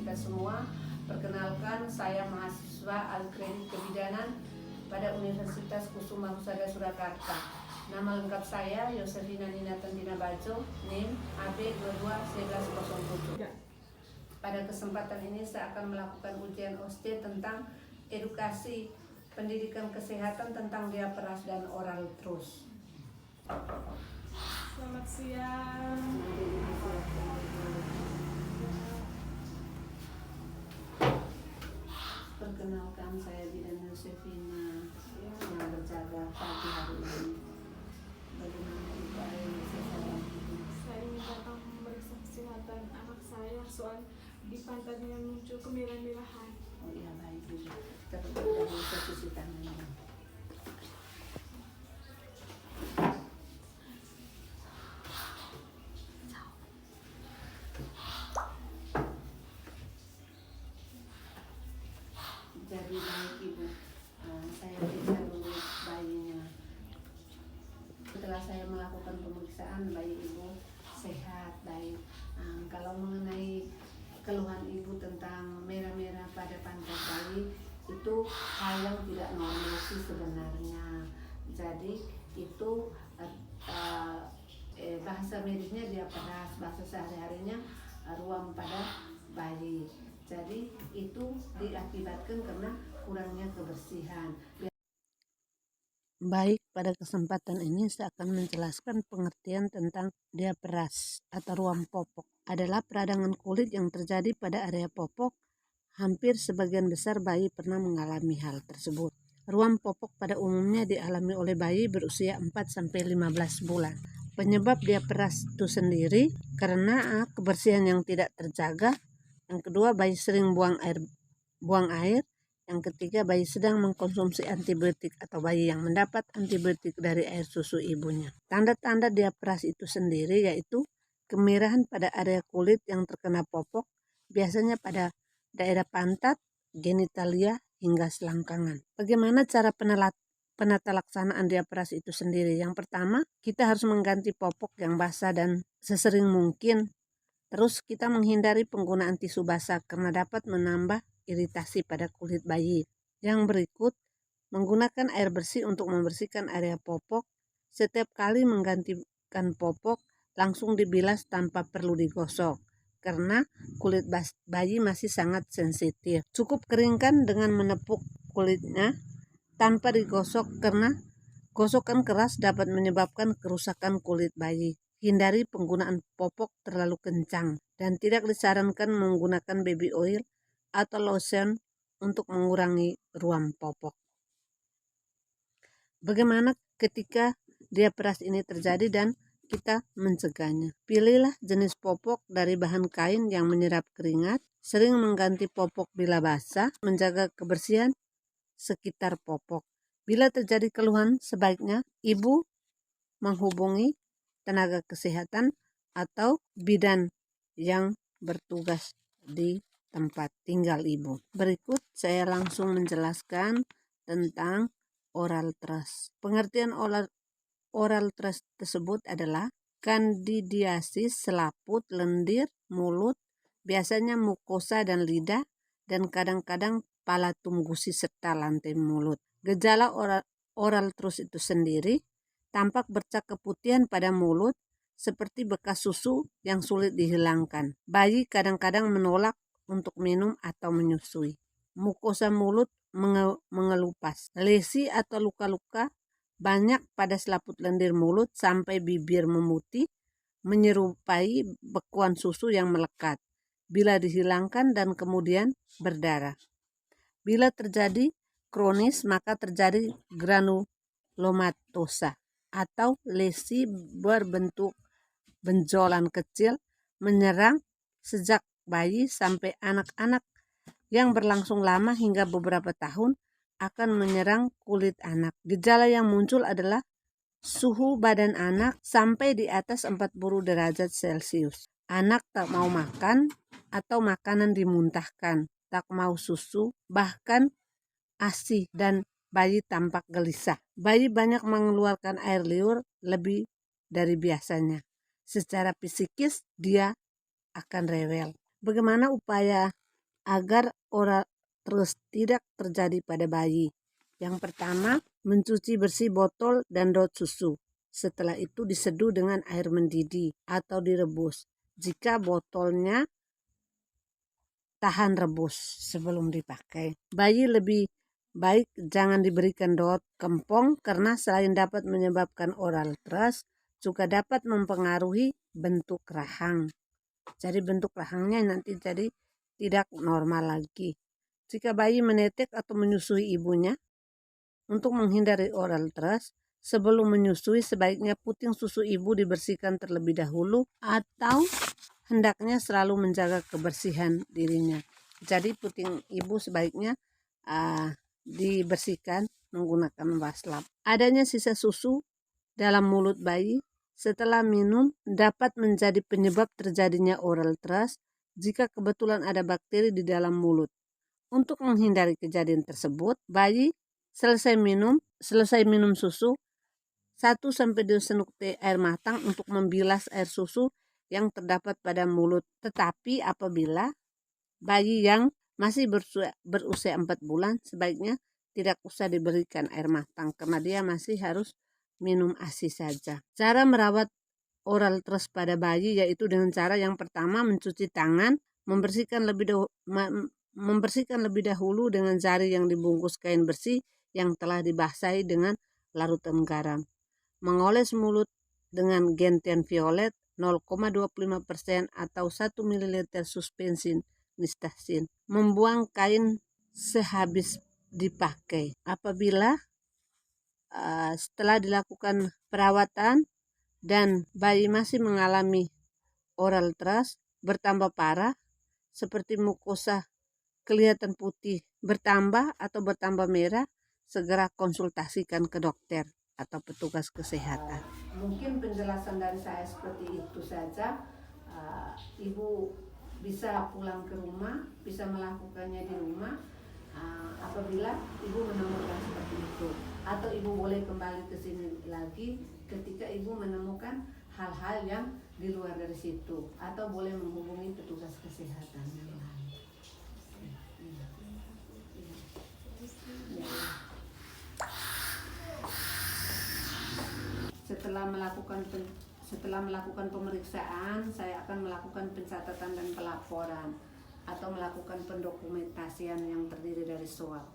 kita semua. Perkenalkan, saya mahasiswa Alkredit Kebidanan pada Universitas Kusuma Husada Surakarta. Nama lengkap saya Yosefina Nina Tantina Bajo, NIM AB221107. Pada kesempatan ini saya akan melakukan ujian OSCE tentang edukasi pendidikan kesehatan tentang diaperas dan oral trust. Selamat siang. Perkenalkan, saya Bidan Yosefina yang berjaga pagi hari ini. Bagaimana Ibu ada yang bisa saya bantu? Saya ingin datang memeriksa kesehatan anak saya soal di pantatnya muncul kemerah-merahan. Oh iya, baik Ibu. Terlebih dahulu saya cuci tangannya. Jadi baik Ibu, saya periksa dulu bayinya. Setelah saya melakukan pemeriksaan, bayi Ibu sehat, baik. Kalau mengenai keluhan Ibu tentang merah-merah pada pantat bayi, itu hal yang tidak normal sih sebenarnya. Jadi itu bahasa medisnya diaperas, bahasa sehari-harinya ruam pada bayi. Jadi itu diakibatkan karena kurangnya kebersihan. Baik, pada kesempatan ini saya akan menjelaskan pengertian tentang diaperas atau ruam popok. Adalah peradangan kulit yang terjadi pada area popok. Hampir sebagian besar bayi pernah mengalami hal tersebut. Ruam popok pada umumnya dialami oleh bayi berusia 4-15 bulan. Penyebab diaperas itu sendiri karena kebersihan yang tidak terjaga. Yang kedua, bayi sering buang air. Yang ketiga, bayi sedang mengkonsumsi antibiotik atau bayi yang mendapat antibiotik dari air susu ibunya. Tanda-tanda diaperas itu sendiri yaitu kemerahan pada area kulit yang terkena popok, biasanya pada daerah pantat, genitalia, hingga selangkangan. Bagaimana cara penata laksanaan diaperas itu sendiri? Yang pertama, kita harus mengganti popok yang basah dan sesering mungkin. Terus kita menghindari penggunaan tisu basah karena dapat menambah iritasi pada kulit bayi. Yang berikut, menggunakan air bersih untuk membersihkan area popok. Setiap kali menggantikan popok, langsung dibilas tanpa perlu digosok karena kulit bayi masih sangat sensitif. Cukup keringkan dengan menepuk kulitnya tanpa digosok karena gosokan keras dapat menyebabkan kerusakan kulit bayi. Hindari penggunaan popok terlalu kencang dan tidak disarankan menggunakan baby oil atau lotion untuk mengurangi ruam popok. Bagaimana ketika diaperas ini terjadi dan kita mencegahnya? Pilihlah jenis popok dari bahan kain yang menyerap keringat, sering mengganti popok bila basah, menjaga kebersihan sekitar popok. Bila terjadi keluhan, sebaiknya ibu menghubungi tenaga kesehatan atau bidan yang bertugas di tempat tinggal ibu. Berikut saya langsung menjelaskan tentang oral trust. Pengertian oral trust tersebut adalah kandidiasis selaput, lendir, mulut, biasanya mukosa dan lidah, dan kadang-kadang palatum gusi serta lantai mulut. Gejala oral trust itu sendiri tampak bercak keputihan pada mulut seperti bekas susu yang sulit dihilangkan. Bayi kadang-kadang menolak untuk minum atau menyusui. Mukosa mulut mengelupas. Lesi atau luka-luka banyak pada selaput lendir mulut sampai bibir memutih, menyerupai bekuan susu yang melekat bila dihilangkan dan kemudian berdarah. Bila terjadi kronis, maka terjadi granulomatosa atau lesi berbentuk benjolan kecil menyerang sejak bayi sampai anak-anak yang berlangsung lama hingga beberapa tahun akan menyerang kulit anak. Gejala yang muncul adalah suhu badan anak sampai di atas 40 derajat Celcius. Anak tak mau makan atau makanan dimuntahkan, tak mau susu, bahkan ASI, dan bayi tampak gelisah. Bayi banyak mengeluarkan air liur lebih dari biasanya. Secara psikis dia akan rewel. Bagaimana upaya agar oral terus tidak terjadi pada bayi. Yang pertama, mencuci bersih botol dan dot susu. Setelah itu diseduh dengan air mendidih atau direbus. Jika botolnya tahan rebus sebelum dipakai. Bayi lebih baik jangan diberikan dot kempong karena selain dapat menyebabkan oral thrush, juga dapat mempengaruhi bentuk rahang. Jadi bentuk rahangnya nanti jadi tidak normal lagi. Jika bayi menetek atau menyusui ibunya, untuk menghindari oral thrush, sebelum menyusui sebaiknya puting susu ibu dibersihkan terlebih dahulu atau hendaknya selalu menjaga kebersihan dirinya. Jadi puting ibu sebaiknya dibersihkan menggunakan wastafel. Adanya sisa susu dalam mulut bayi setelah minum dapat menjadi penyebab terjadinya oral thrush jika kebetulan ada bakteri di dalam mulut. Untuk menghindari kejadian tersebut, bayi selesai minum susu 1-2 sendok teh air matang untuk membilas air susu yang terdapat pada mulut. Tetapi apabila bayi yang masih berusia 4 bulan, sebaiknya tidak usah diberikan air matang karena dia masih harus minum ASI saja. Cara merawat oral thrush pada bayi yaitu dengan cara yang pertama mencuci tangan, membersihkan lebih dahulu dengan jari yang dibungkus kain bersih yang telah dibasahi dengan larutan garam. Mengoles mulut dengan gentian violet 0,25% atau 1 ml suspensin nistazin. Membuang kain sehabis dipakai. Apabila setelah dilakukan perawatan dan bayi masih mengalami oral thrush bertambah parah seperti mukosa kelihatan putih bertambah atau bertambah merah, segera konsultasikan ke dokter atau petugas kesehatan. Mungkin penjelasan dari saya seperti itu saja. Ibu bisa pulang ke rumah, bisa melakukannya di rumah apabila ibu menemukan seperti itu, atau ibu boleh kembali ke sini lagi ketika ibu menemukan hal-hal yang di luar dari situ, atau boleh menghubungi petugas kesehatan yang lain. Setelah melakukan pemeriksaan, saya akan melakukan pencatatan dan pelaporan atau melakukan pendokumentasian yang terdiri dari swab.